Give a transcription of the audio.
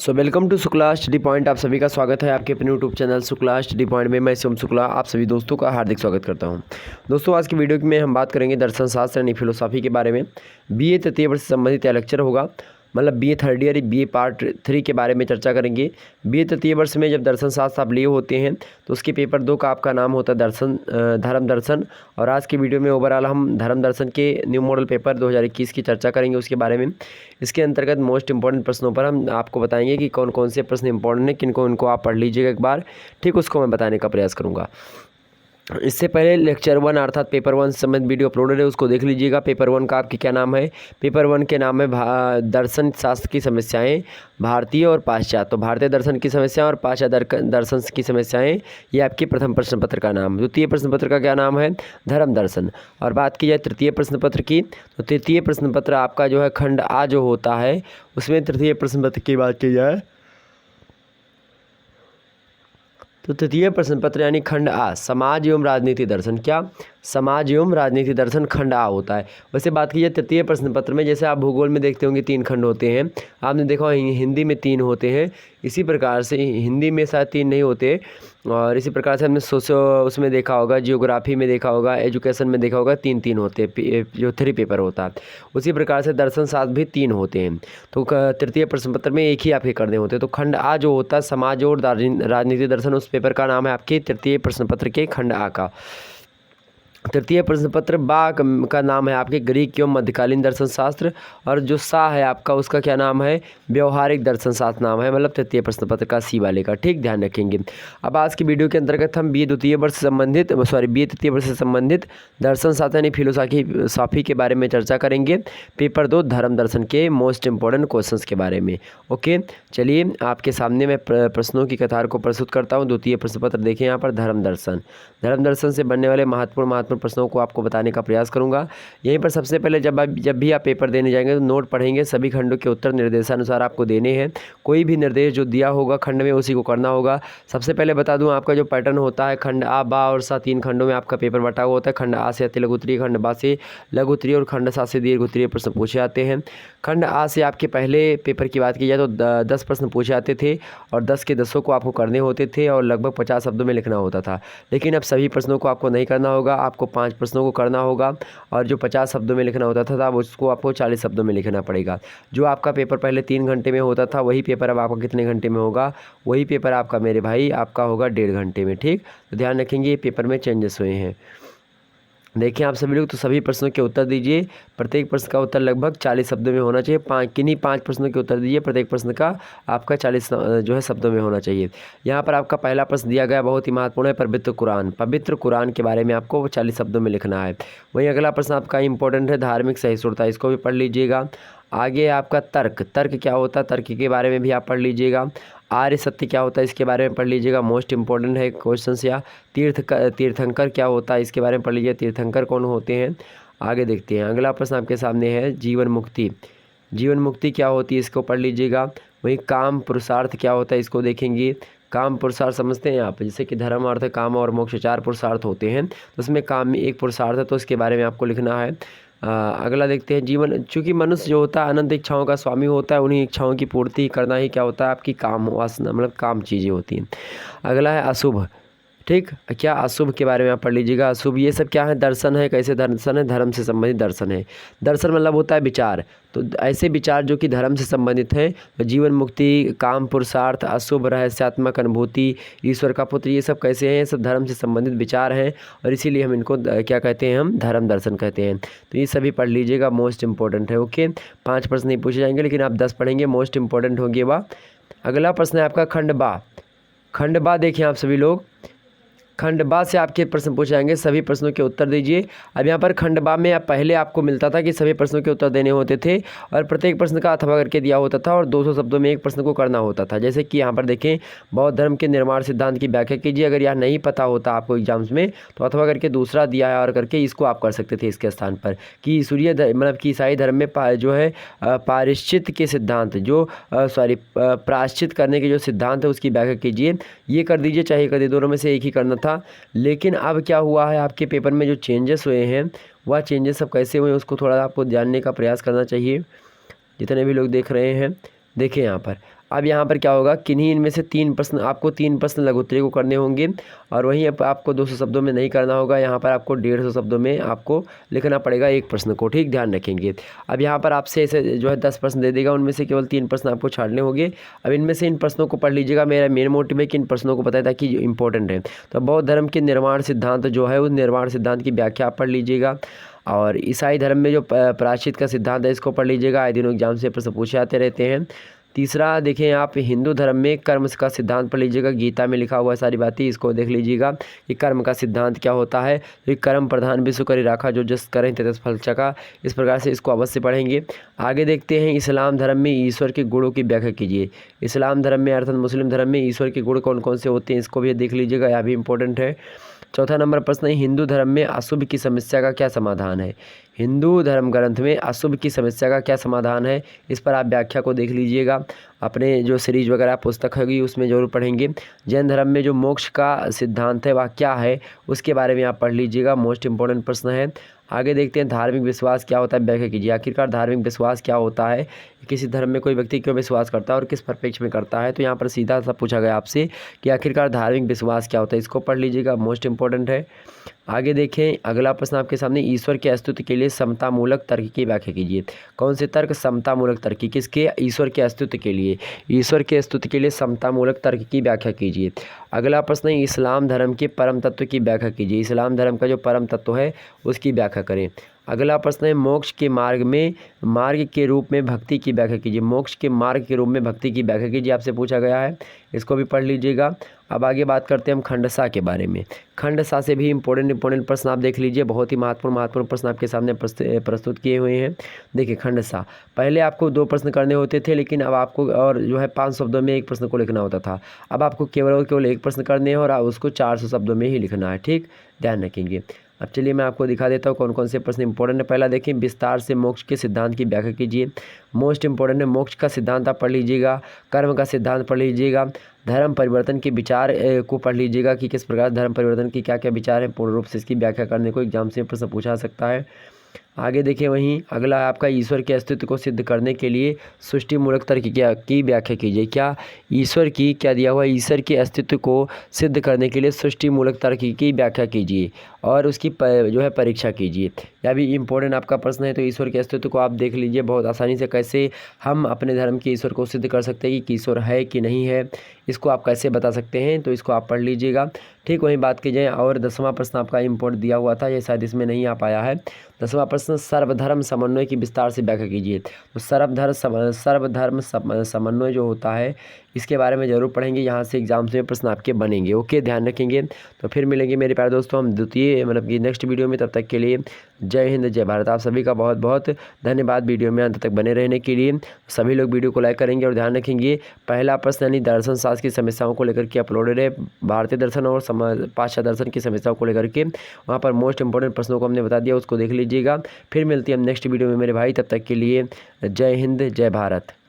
Welcome to Shukla study point. आप सभी का स्वागत है आपके अपने YouTube channel Shukla study point में। मैं शिवम शुक्ला आप सभी दोस्तों का हार्दिक स्वागत करता हूं। दोस्तों, आज की वीडियो में हम बात करेंगे दर्शन शास्त्र यानी फिलोसॉफी के बारे में। बीए तृतीय वर्ष से संबंधित यह लेक्चर होगा, मतलब BA third year BA part 3 के बारे में चर्चा करेंगे। बीए तृतीय वर्ष में जब दर्शन शास्त्र आप लिए होते हैं तो उसके पेपर 2 का आपका नाम होता है धर्म दर्शन। और आज की वीडियो में ओवरऑल हम धर्म दर्शन के न्यू मॉडल पेपर 2021 की चर्चा करेंगे उसके बारे में। इसके अंतर्गत मोस्ट इंपॉर्टेंट प्रश्नों पर हम आपको बताएंगे कि कौन कौन से प्रश्न इंपॉर्टेंट हैं, किनको उनको आप पढ़ लीजिएगा एक बार, ठीक, उसको मैं बताने का प्रयास करूँगा। इससे पहले लेक्चर 1 अर्थात पेपर 1 संबंधित वीडियो अपलोडेड है, उसको देख लीजिएगा। पेपर 1 का आपकी क्या नाम है? पेपर 1 के नाम है दर्शन शास्त्र की समस्याएं, भारतीय और पाश्चात्य। तो भारतीय दर्शन की समस्याएं और पाश्चात्य दर्शन की समस्याएं, ये आपके प्रथम प्रश्न पत्र का नाम। द्वितीय प्रश्न पत्र का क्या नाम है? धर्म दर्शन। और बात की जाए तृतीय प्रश्न पत्र की, तो तृतीय प्रश्न पत्र आपका जो है खंड आ जो होता है, उसमें तृतीय प्रश्न पत्र की बात की जाए तो तृतीय प्रश्न पत्र यानी खंड आ समाज एवं राजनीति दर्शन, क्या समाज एवं राजनीति दर्शन खंड आ होता है। वैसे बात की जाए तृतीय प्रश्न पत्र में, जैसे आप भूगोल में देखते होंगे 3 खंड होते हैं, आपने देखा हिंदी में 3 होते हैं, इसी प्रकार से हिंदी में शायद 3 नहीं होते। और इसी प्रकार से हमने सोशो उसमें देखा होगा, जियोग्राफी में देखा होगा, एजुकेशन में देखा होगा, 3 होते हैं, जो 3 पेपर होता है। उसी प्रकार से दर्शन शास्त्र भी 3 होते हैं। तो तृतीय प्रश्न पत्र में एक ही आपके करने होते हैं। तो खंड आ जो होता है समाज और राजनीति दर्शन, उस पेपर का नाम है आपके तृतीय प्रश्न पत्र के खंड आ का। तृतीय प्रश्न पत्र बा का नाम है आपके ग्रीक एवं मध्यकालीन दर्शन शास्त्र। और जो सा है आपका, उसका क्या नाम है? व्यवहारिक दर्शन शास्त्र नाम है, मतलब तृतीय प्रश्न पत्र का सी वाले का, ठीक, ध्यान रखेंगे। अब आज की वीडियो के अंतर्गत हम बीए तृतीय वर्ष से संबंधित दर्शन शास्त्र यानी फिलोसॉफी के बारे में चर्चा करेंगे। पेपर 2 धर्म दर्शन के मोस्ट इंपॉर्टेंट क्वेश्चंस के बारे में। ओके, चलिए आपके सामने मैं प्रश्नों की कतार को प्रस्तुत करता हूँ। द्वितीय प्रश्न पत्र देखें यहाँ पर, धर्म दर्शन से बनने वाले महत्वपूर्ण प्रश्नों को आपको बताने का प्रयास करूंगा। यहीं पर सबसे पहले जब भी आप पेपर देने जाएंगे तो नोट पढ़ेंगे, सभी खंडों के उत्तर निर्देशानुसार आपको देने हैं। कोई भी निर्देश जो दिया होगा खंड में उसी को करना होगा। सबसे पहले बता दूं, आपका जो पैटर्न होता है, खंड आ, बा और सा 3 खंडों में आपका पेपर बटा हुआ होता है। खंड आ से अति लघु उत्तरीय, खंड बा से लघु उत्तरीय और खंड सा से दीर्घ उत्तरीय प्रश्न पूछे जाते हैं। खंड आ से आपके पहले पेपर की बात की जाए तो 10 प्रश्न पूछे जाते थे और 10 के 10 को आपको करने होते थे और लगभग 50 शब्दों में लिखना होता था। लेकिन अब सभी प्रश्नों को आपको नहीं करना होगा, आपको 5 प्रश्नों को करना होगा और जो 50 शब्दों में लिखना होता था उसको आपको 40 शब्दों में लिखना पड़ेगा। जो आपका पेपर पहले 3 घंटे में होता था, वही पेपर अब आपका कितने घंटे में होगा? वही पेपर आपका मेरे भाई आपका होगा 1.5 घंटे में, ठीक। तो ध्यान रखेंगे ये पेपर में चेंजेस हुए हैं। देखिए आप सभी लोग, तो सभी प्रश्नों के उत्तर दीजिए। प्रत्येक प्रश्न का उत्तर लगभग 40 शब्दों में होना चाहिए। किन्हीं 5 प्रश्नों के उत्तर दीजिए, प्रत्येक प्रश्न का आपका 40 जो है शब्दों में होना चाहिए। यहाँ पर आपका पहला प्रश्न दिया गया, बहुत ही महत्वपूर्ण है, पवित्र कुरान के बारे में आपको 40 शब्दों में लिखना है। वहीं अगला प्रश्न आपका इंपॉर्टेंट है, धार्मिक सहिष्णुता, इसको भी पढ़ लीजिएगा। आगे आपका तर्क क्या होता है, तर्क के बारे में भी आप पढ़ लीजिएगा। आर्य सत्य क्या होता है, इसके बारे में पढ़ लीजिएगा, मोस्ट इंपॉर्टेंट है क्वेश्चन। या तीर्थंकर क्या होता है, इसके बारे में पढ़ लीजिए, तीर्थंकर कौन होते हैं। आगे देखते हैं, अगला प्रश्न आपके सामने है जीवन मुक्ति क्या होती है, इसको पढ़ लीजिएगा। वहीं काम पुरुषार्थ क्या होता है, इसको देखेंगे। काम पुरुषार्थ समझते हैं आप, जैसे कि धर्म अर्थ काम और मोक्ष 4 पुरुषार्थ होते हैं, तो उसमें काम में एक पुरुषार्थ है, तो इसके बारे में आपको लिखना है। अगला देखते हैं जीवन, चूँकि मनुष्य जो होता है अनंत इच्छाओं का स्वामी होता है, उन्हीं इच्छाओं की पूर्ति करना ही क्या होता है, आपकी काम वासना, मतलब काम चीज़ें होती हैं। अगला है अशुभ, ठीक, क्या अशुभ के बारे में आप पढ़ लीजिएगा। अशुभ ये सब क्या है, दर्शन है, कैसे दर्शन है, धर्म से संबंधित दर्शन है। दर्शन मतलब होता है विचार, तो ऐसे विचार जो कि धर्म से संबंधित हैं, तो जीवन मुक्ति, काम पुरुषार्थ, अशुभ, रहस्यात्मक अनुभूति, ईश्वर का पुत्र, ये सब कैसे हैं, ये सब धर्म से संबंधित विचार हैं और इसीलिए हम इनको क्या कहते हैं, हम धर्म दर्शन कहते हैं। तो ये सभी पढ़ लीजिएगा, मोस्ट इंपॉर्टेंट है। ओके, 5 प्रश्न नहीं पूछे जाएंगे, लेकिन आप 10 पढ़ेंगे, मोस्ट इंपॉर्टेंट होंगे वह। अगला प्रश्न है आपका खंड बा देखिए आप सभी लोग, खंड बा से आपके प्रश्न पूछे जाएंगे, सभी प्रश्नों के उत्तर दीजिए। अब यहाँ पर खंड बा में पहले आपको मिलता था कि सभी प्रश्नों के उत्तर देने होते थे और प्रत्येक प्रश्न का अथवा करके दिया होता था और 200 शब्दों में एक प्रश्न को करना होता था। जैसे कि यहाँ पर देखें, बौद्ध धर्म के निर्माण सिद्धांत की व्याख्या कीजिए। अगर यह नहीं पता होता आपको एग्जाम्स में, तो अथवा करके दूसरा दिया है और करके इसको आप कर सकते थे इसके स्थान पर, कि मतलब कि ईसाई धर्म में जो है पारिश्चित के सिद्धांत, जो प्रायश्चित करने के जो सिद्धांत है उसकी व्याख्या कीजिए। ये कर दीजिए, चाहे कर दीजिए, दोनों में से एक ही करना था। लेकिन अब क्या हुआ है, आपके पेपर में जो चेंजेस हुए हैं, वह चेंजेस सब कैसे हुए हैं उसको थोड़ा आपको जानने का प्रयास करना चाहिए, जितने भी लोग देख रहे हैं। देखिए यहाँ पर, अब यहाँ पर क्या होगा, किन्हीं इनमें से 3 प्रश्न, आपको 3 प्रश्न लघु उत्तरीय को करने होंगे और वहीं आपको 200 शब्दों में नहीं करना होगा। यहाँ पर आपको 150 शब्दों में आपको लिखना पड़ेगा एक प्रश्न को, ठीक, ध्यान रखेंगे। अब यहाँ पर आपसे ऐसे जो है 10 प्रश्न दे देगा, उनमें से केवल 3 प्रश्न आपको छाड़ने होंगे। अब इनमें से इन प्रश्नों को पढ़ लीजिएगा। मेरा मेन मोटिव है कि इन प्रश्नों को बताया ताकि इंपॉर्टेंट है। तो बौद्ध धर्म के निर्माण सिद्धांत जो है, उस निर्माण सिद्धांत की व्याख्या आप पढ़ लीजिएगा। और ईसाई धर्म में जो प्रायश्चित का सिद्धांत है, इसको पढ़ लीजिएगा। आए दिनों एग्जाम से प्रश्न पूछे आते रहते हैं। तीसरा देखें आप, हिंदू धर्म में कर्म का सिद्धांत पढ़ लीजिएगा। गीता में लिखा हुआ है सारी बातें, इसको देख लीजिएगा कि कर्म का सिद्धांत क्या होता है। तो कर्म प्रधान विश्व करी राखा, जो जस करें ततस फल चखा, इस प्रकार से इसको अवश्य पढ़ेंगे। आगे देखते हैं, इस्लाम धर्म में ईश्वर के गुणों की व्याख्या कीजिए। इस्लाम धर्म में अर्थात मुस्लिम धर्म में ईश्वर के गुण कौन कौन से होते हैं, इसको भी देख लीजिएगा, यह भी इंपॉर्टेंट है। चौथा नंबर प्रश्न है, हिंदू धर्म में अशुभ की समस्या का क्या समाधान है। हिंदू धर्म ग्रंथ में अशुभ की समस्या का क्या समाधान है, इस पर आप व्याख्या को देख लीजिएगा। अपने जो सीरीज वगैरह पुस्तक होगी उसमें जरूर पढ़ेंगे। जैन धर्म में जो मोक्ष का सिद्धांत है वह क्या है, उसके बारे में आप पढ़ लीजिएगा, मोस्ट इंपॉर्टेंट प्रश्न है। आगे देखते हैं, धार्मिक विश्वास क्या होता है, व्याख्या कीजिए। आखिरकार धार्मिक विश्वास क्या होता है, किसी धर्म में कोई व्यक्ति क्यों विश्वास करता है और किस परिप्रेक्ष्य में करता है। तो यहाँ पर सीधा सा पूछा गया आपसे कि आखिरकार धार्मिक विश्वास क्या होता है, इसको पढ़ लीजिएगा, मोस्ट इंपॉर्टेंट है। आगे देखें, अगला प्रश्न आपके सामने, ईश्वर के अस्तित्व के लिए समतामूलक तर्क की व्याख्या कीजिए। कौन से तर्क, समतामूलक तर्क, किसके, ईश्वर के अस्तित्व के लिए। ईश्वर के अस्तित्व के लिए समतामूलक तर्क की व्याख्या कीजिए। अगला प्रश्न है, इस्लाम धर्म के परम तत्व की व्याख्या कीजिए। इस्लाम धर्म का जो परम तत्व है उसकी व्याख्या करें। अगला प्रश्न है, मोक्ष के मार्ग में, मार्ग के रूप में भक्ति की व्याख्या कीजिए। मोक्ष के मार्ग के रूप में भक्ति की व्याख्या कीजिए, आपसे पूछा गया है, इसको भी पढ़ लीजिएगा। अब आगे बात करते हैं हम खंडसा के बारे में। खंडसा से भी इंपॉर्टेंट प्रश्न आप देख लीजिए, बहुत ही महत्वपूर्ण प्रश्न आपके सामने प्रस्तुत किए हुए हैं। देखिए खंडसा, पहले आपको 2 प्रश्न करने होते थे, लेकिन अब आपको और जो है 5 शब्दों में एक प्रश्न को लिखना होता था। अब आपको केवल और केवल एक प्रश्न करने हैं और उसको 400 शब्दों में ही लिखना है, ठीक, ध्यान रखेंगे। अब चलिए मैं आपको दिखा देता हूँ कौन कौन से प्रश्न इंपॉर्टेंट है। पहला देखिए, विस्तार से मोक्ष के सिद्धांत की व्याख्या कीजिए। मोस्ट इंपॉर्टेंट है, मोक्ष का सिद्धांत आप पढ़ लीजिएगा। कर्म का सिद्धांत पढ़ लीजिएगा। धर्म परिवर्तन के विचार को पढ़ लीजिएगा कि किस प्रकार धर्म परिवर्तन की क्या क्या विचार हैं, पूर्ण रूप से इसकी व्याख्या करने को एग्जाम से प्रश्न पूछा सकता है। आगे देखिए, वहीं अगला आपका, ईश्वर के अस्तित्व को सिद्ध करने के लिए सृष्टि मूलक तर्क की व्याख्या कीजिए। क्या ईश्वर की, क्या दिया हुआ है, ईश्वर के अस्तित्व को सिद्ध करने के लिए सृष्टि मूलक तर्क की व्याख्या कीजिए और उसकी जो है परीक्षा कीजिए। यह भी इम्पोर्टेंट आपका प्रश्न है। तो ईश्वर के अस्तित्व को आप देख लीजिए बहुत आसानी से, कैसे हम अपने धर्म के ईश्वर को सिद्ध कर सकते हैं कि ईश्वर है कि नहीं है, इसको आप कैसे बता सकते हैं, तो इसको आप पढ़ लीजिएगा। ठीक, वहीं बात की जाए और 10वां प्रश्न आपका इम्पोर्टेंट दिया हुआ था, ये शायद इसमें नहीं आ पाया है। 10वां प्रश्न, सर्वधर्म समन्वय की विस्तार से व्याख्या कीजिए। तो सर्वधर्म समन्वय जो होता है, इसके बारे में ज़रूर पढ़ेंगे, यहाँ से एग्जाम्स में प्रश्न आपके बनेंगे। ओके, ध्यान रखेंगे। तो फिर मिलेंगे मेरे प्यारे दोस्तों हम द्वितीय मतलब कि नेक्स्ट वीडियो में। तब तक के लिए जय हिंद, जय भारत। आप सभी का बहुत बहुत धन्यवाद वीडियो में अंत तक बने रहने के लिए। सभी लोग वीडियो को लाइक करेंगे और ध्यान रखेंगे, पहला प्रश्न यानी दर्शन शास्त्र की समस्याओं को लेकर के अपलोडेड है। भारतीय दर्शन और पाश्चात्य दर्शन की समस्याओं को लेकर के वहाँ पर मोस्ट इंपॉर्टेंट प्रश्नों को हमने बता दिया, उसको देख लीजिएगा। फिर मिलती है हम नेक्स्ट वीडियो में मेरे भाई, तब तक के लिए जय हिंद, जय भारत।